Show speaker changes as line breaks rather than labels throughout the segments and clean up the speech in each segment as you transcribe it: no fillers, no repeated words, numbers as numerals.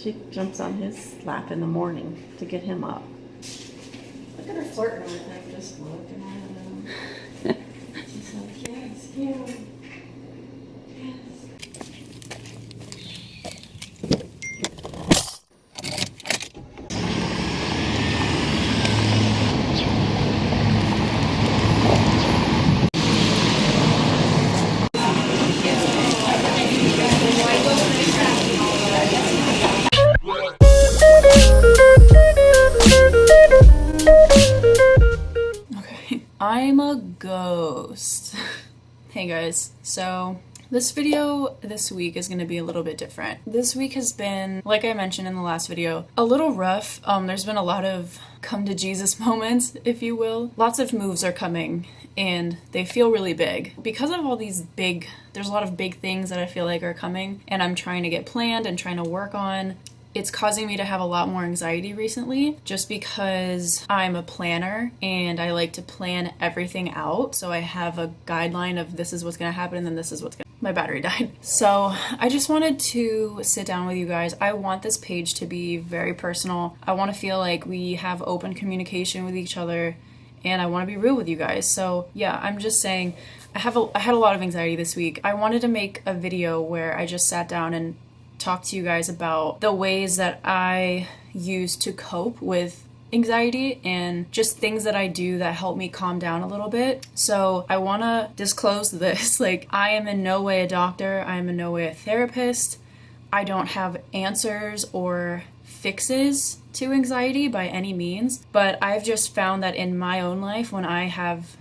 She jumps on his lap in the morning to get him up. Look at her flirting with him, just looking at him. She's like, yes, yeah. I'm a ghost. Hey guys, so this video this week is going to be a little bit different. This week has been, like I mentioned in the last video, a little rough. There's been a lot of come to Jesus moments, if you will. Lots of moves are coming and they feel really big. Because of all these there's a lot of big things that I feel like are coming and I'm trying to get planned and trying to work on. It's causing me to have a lot more anxiety recently just because I'm a planner and I like to plan everything out. So I have a guideline of this is what's going to happen and then this is what's going to... My battery died. So I just wanted to sit down with you guys. I want this page to be very personal. I want to feel like we have open communication with each other and I want to be real with you guys. So yeah, I'm just saying I had a lot of anxiety this week. I wanted to make a video where I just sat down and talk to you guys about the ways that I use to cope with anxiety and just things that I do that help me calm down a little bit. So I want to disclose this, like I am in no way a doctor, I am in no way a therapist. I don't have answers or fixes to anxiety by any means, but I've just found that in my own life when I have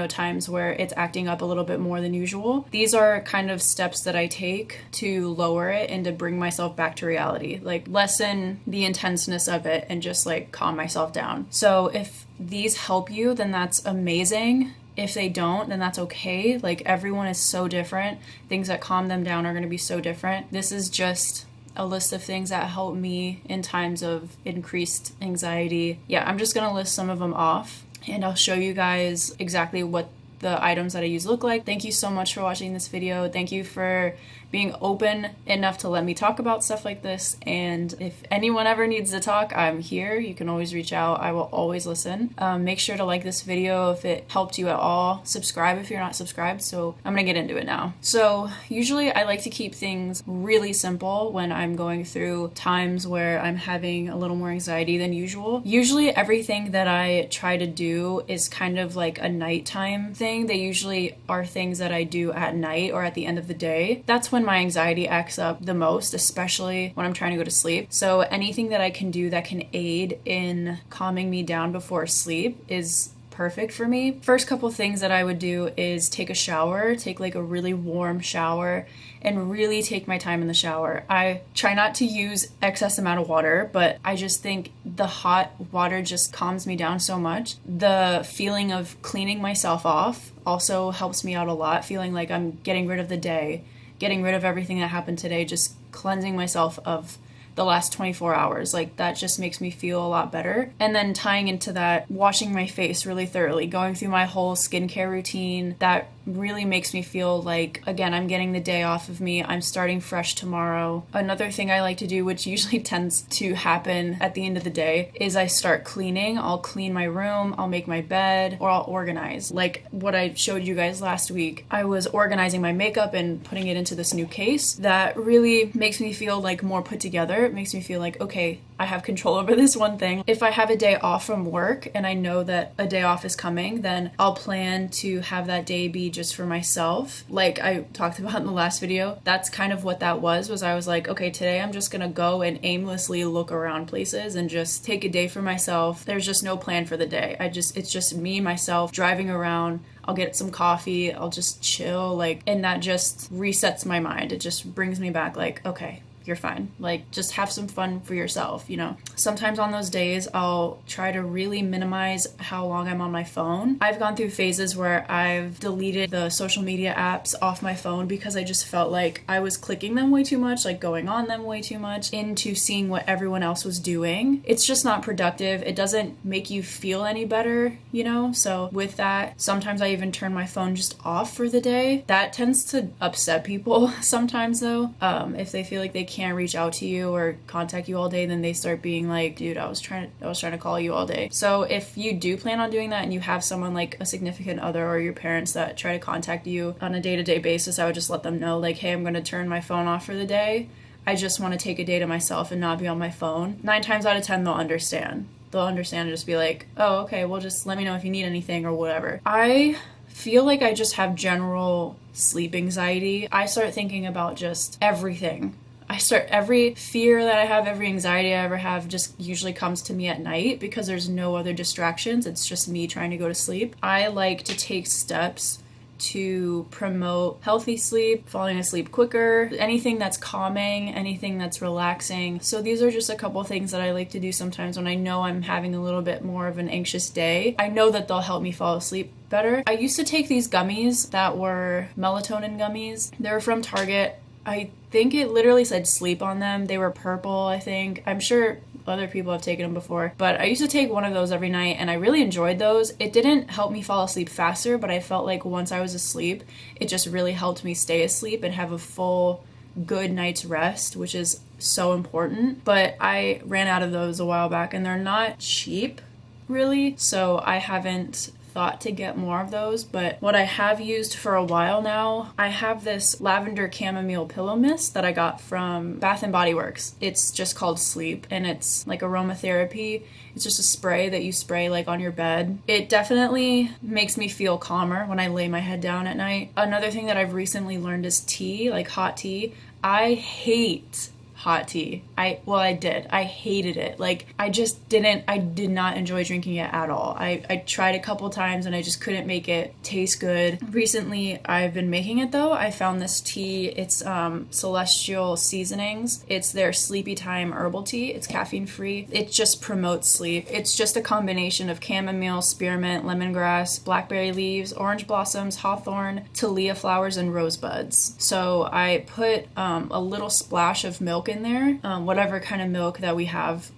times where it's acting up a little bit more than usual. These are kind of steps that I take to lower it and to bring myself back to reality, like lessen the intenseness of it and just like calm myself down. So if these help you, then that's amazing. If they don't, then that's okay. Like everyone is so different. Things that calm them down are going to be so different. This is just a list of things that help me in times of increased anxiety. Yeah, I'm just going to list some of them off. And I'll show you guys exactly what the items that I use look like. Thank you so much for watching this video. Thank you for being open enough to let me talk about stuff like this. And if anyone ever needs to talk, I'm here. You can always reach out. I will always listen. Make sure to like this video if it helped you at all. Subscribe if you're not subscribed. So I'm gonna get into it now. So usually I like to keep things really simple when I'm going through times where I'm having a little more anxiety than usual. Usually everything that I try to do is kind of like a nighttime thing. They usually are things that I do at night or at the end of the day. That's when my anxiety acts up the most, especially when I'm trying to go to sleep. So anything that I can do that can aid in calming me down before sleep is perfect for me. First couple things that I would do is take a shower, take like a really warm shower and really take my time in the shower. I try not to use excess amount of water, but I just think the hot water just calms me down so much. The feeling of cleaning myself off also helps me out a lot, feeling like I'm getting rid of the day, getting rid of everything that happened today, just cleansing myself of the last 24 hours. Like that just makes me feel a lot better. And then tying into that, washing my face really thoroughly, going through my whole skincare routine, that really makes me feel like, again, I'm getting the day off of me. I'm starting fresh tomorrow. Another thing I like to do, which usually tends to happen at the end of the day, is I start cleaning. I'll clean my room, I'll make my bed, or I'll organize. Like what I showed you guys last week, I was organizing my makeup and putting it into this new case. That really makes me feel like more put together. It makes me feel like, okay, I have control over this one thing. If I have a day off from work and I know that a day off is coming, then I'll plan to have that day be just for myself. Like I talked about in the last video, that's kind of what that was I was like, okay, today I'm just gonna go and aimlessly look around places and just take a day for myself. There's just no plan for the day. It's just me, myself, driving around. I'll get some coffee, I'll just chill, and that just resets my mind. It just brings me back like, okay, you're fine. Like, just have some fun for yourself, Sometimes on those days, I'll try to really minimize how long I'm on my phone. I've gone through phases where I've deleted the social media apps off my phone because I just felt like I was clicking them way too much, like going on them way too much, into seeing what everyone else was doing. It's just not productive. It doesn't make you feel any better, So with that, sometimes I even turn my phone just off for the day. That tends to upset people sometimes though, if they feel like they can't reach out to you or contact you all day, then they start being like, dude, I was trying to call you all day. So if you do plan on doing that and you have someone like a significant other or your parents that try to contact you on a day-to-day basis, I would just let them know like, hey, I'm going to turn my phone off for the day. I just want to take a day to myself and not be on my phone. 9 times out of 10, they'll understand. They'll understand and just be like, oh, okay, well, just let me know if you need anything or whatever. I feel like I just have general sleep anxiety. I start thinking about just everything. Every fear that I have, every anxiety I ever have just usually comes to me at night because there's no other distractions. It's just me trying to go to sleep. I like to take steps to promote healthy sleep, falling asleep quicker, anything that's calming, anything that's relaxing. So these are just a couple things that I like to do sometimes when I know I'm having a little bit more of an anxious day. I know that they'll help me fall asleep better. I used to take these gummies that were melatonin gummies. They were from Target. I think it literally said sleep on them. They were purple, I think. I'm sure other people have taken them before, but I used to take one of those every night and I really enjoyed those. It didn't help me fall asleep faster, but I felt like once I was asleep, it just really helped me stay asleep and have a full good night's rest, which is so important. But I ran out of those a while back and they're not cheap really, so I haven't thought to get more of those. But what I have used for a while now, I have this lavender chamomile pillow mist that I got from Bath and Body Works. It's just called Sleep and it's like aromatherapy. It's just a spray that you spray like on your bed. It definitely makes me feel calmer when I lay my head down at night. Another thing that I've recently learned is tea, like hot tea. I hate hot tea. I hated it. Like I did not enjoy drinking it at all. I tried a couple times and I just couldn't make it taste good. Recently I've been making it though. I found this tea. It's Celestial Seasonings. It's their Sleepy Time herbal tea. It's caffeine free. It just promotes sleep. It's just a combination of chamomile, spearmint, lemongrass, blackberry leaves, orange blossoms, hawthorn, Talia flowers, and rosebuds. So I put a little splash of milk in there, whatever kind of milk that we have.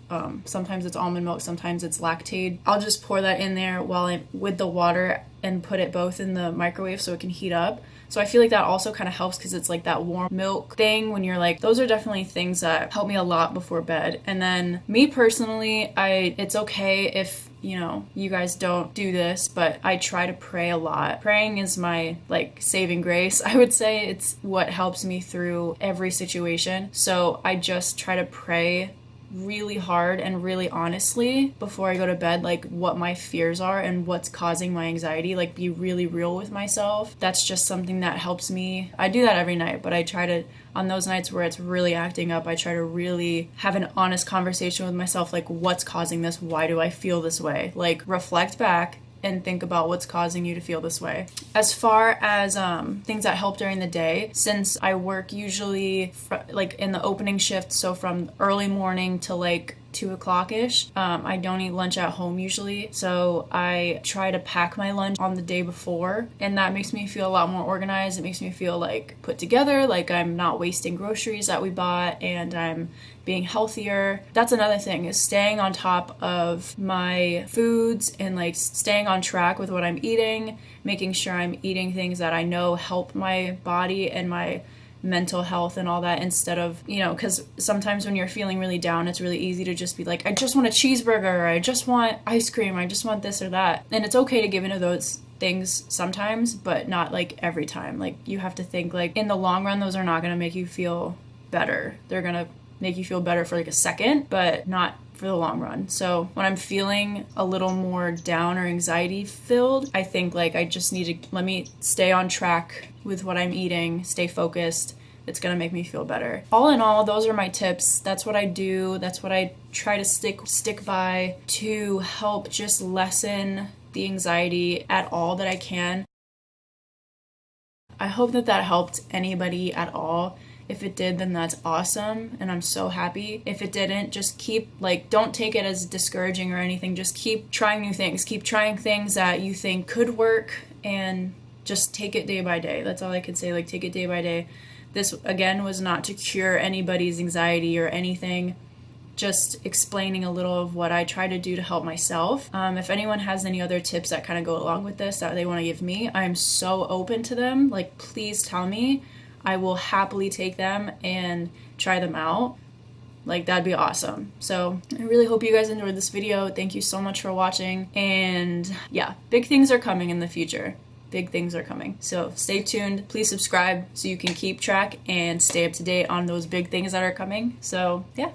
Sometimes it's almond milk, sometimes it's Lactaid. I'll just pour that in there with the water and put it both in the microwave so it can heat up. So I feel like that also kind of helps because it's like that warm milk thing when you're like, those are definitely things that help me a lot before bed. And then me personally, it's okay if you guys don't do this, but I try to pray a lot. Praying is my saving grace. I would say it's what helps me through every situation. So I just try to pray really hard and really honestly before I go to bed, like what my fears are and what's causing my anxiety, like be really real with myself. That's just something that helps me. I do that every night, but I try to, on those nights where it's really acting up, I try to really have an honest conversation with myself, like what's causing this? Why do I feel this way? Like reflect back and think about what's causing you to feel this way. As far as things that help during the day, since I work usually in the opening shift, so from early morning to 2 o'clock-ish. I don't eat lunch at home usually, so I try to pack my lunch on the day before, and that makes me feel a lot more organized. It makes me feel put together, like I'm not wasting groceries that we bought, and I'm being healthier. That's another thing, is staying on top of my foods and staying on track with what I'm eating, making sure I'm eating things that I know help my body and my mental health and all that, instead of, because sometimes when you're feeling really down, it's really easy to just be like, I just want a cheeseburger, or I just want ice cream, I just want this or that. And it's okay to give into those things sometimes, but not every time. You have to think in the long run, those are not going to make you feel better. They're going to make you feel better for a second, but not for the long run. So when I'm feeling a little more down or anxiety filled, I think I just need to let me stay on track with what I'm eating, stay focused. It's gonna make me feel better. All in all, those are my tips. That's what I do. That's what I try to stick by to help just lessen the anxiety at all that I can. I hope that helped anybody at all. If it did, then that's awesome, and I'm so happy. If it didn't, just keep, don't take it as discouraging or anything. Just keep trying new things. Keep trying things that you think could work, and just take it day by day. That's all I could say, take it day by day. This, again, was not to cure anybody's anxiety or anything. Just explaining a little of what I try to do to help myself. If anyone has any other tips that kind of go along with this that they want to give me, I'm so open to them. Please tell me. I will happily take them and try them out, like that'd be awesome. So I really hope you guys enjoyed this video. Thank you so much for watching, and yeah, big things are coming in the future. Big things are coming. So stay tuned. Please subscribe so you can keep track and stay up to date on those big things that are coming. So yeah.